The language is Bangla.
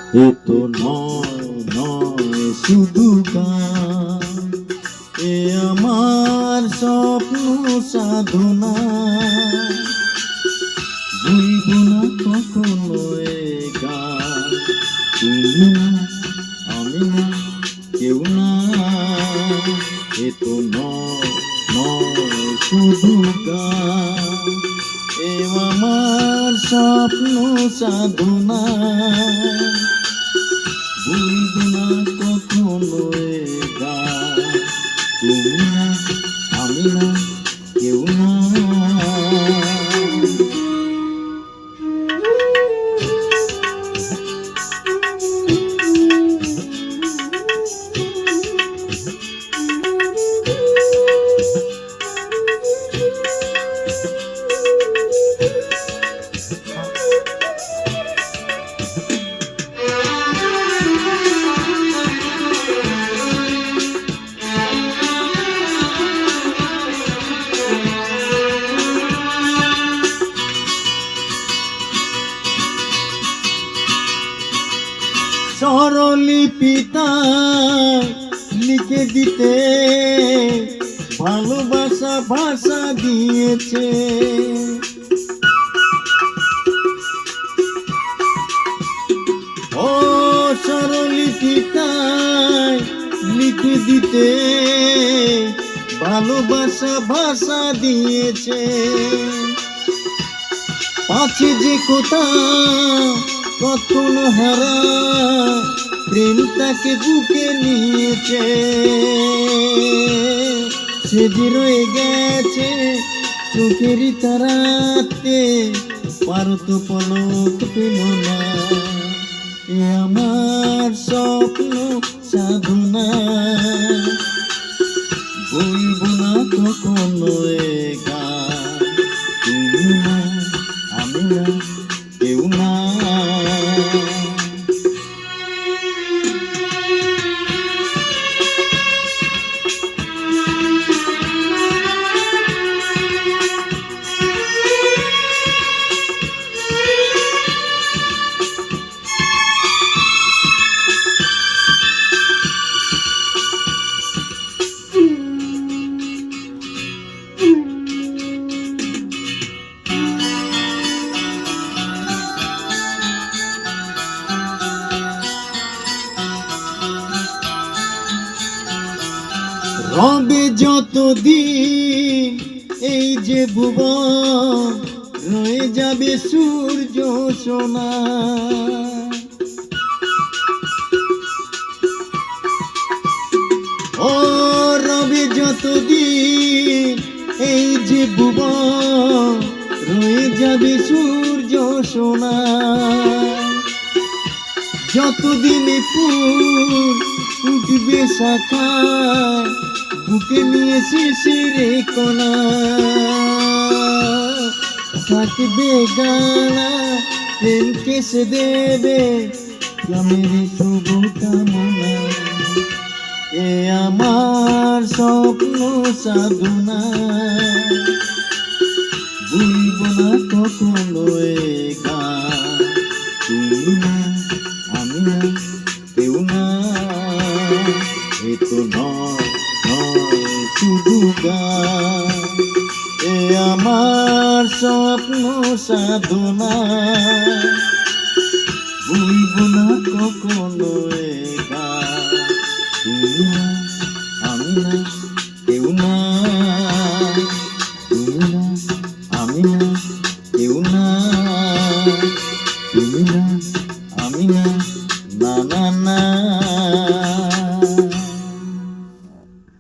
এ তো নয় নয় শুধু গান, এ আমার স্বপ্ন সাধনা। ভুলব না কখনো এ গান, তুমি না আমি না কেউ না। এ তো নয় নয় শুধু গান, এ আমার স্বপ্ন সাধনা। ভুলব না কখনো এ গান, তুমি না আমি না কেউ না। স্বরলিপিতা লিখে দিতে ভালোবাসা ভাষা দিয়েছে। ও স্বরলিপিতা লিখে দিতে ভালোবাসা ভাষা দিয়েছে। পাছে যে কোথা কখন হারা প্রেম তাকে বুকে নিয়েছে। সে যে রয়ে গেছে চোখেরই তারাতে, পারত পলক পেল না। এ আমার স্বপ্ন সাধনা, বলব না কখনো এ গান, তুমি না আমি না কেউ না। রবে যতদিন এই যে ভুবন, রয়ে যাবে সূর্য সোনা। ও রবে যতদিন এই যে ভুবন, রয়ে যাবে সূর্য সোনা। যতদিনে ফুল উঠবে শাখায়, বুকে নিয়ে শিশিরে কোনা। থাকবে গানা প্রেম কেসে দেবে প্রেমের শুভ কামনা। এ আমার স্বপ্ন সাধনা, ভুলব না কখনো এ গান, তুমি না আমি না কেউ না। এ তো নয় নয় শুধু গান, এ আমার স্বপ্ন সাধনা। ভুলব না কখনো এ গান, তুমি না আমি না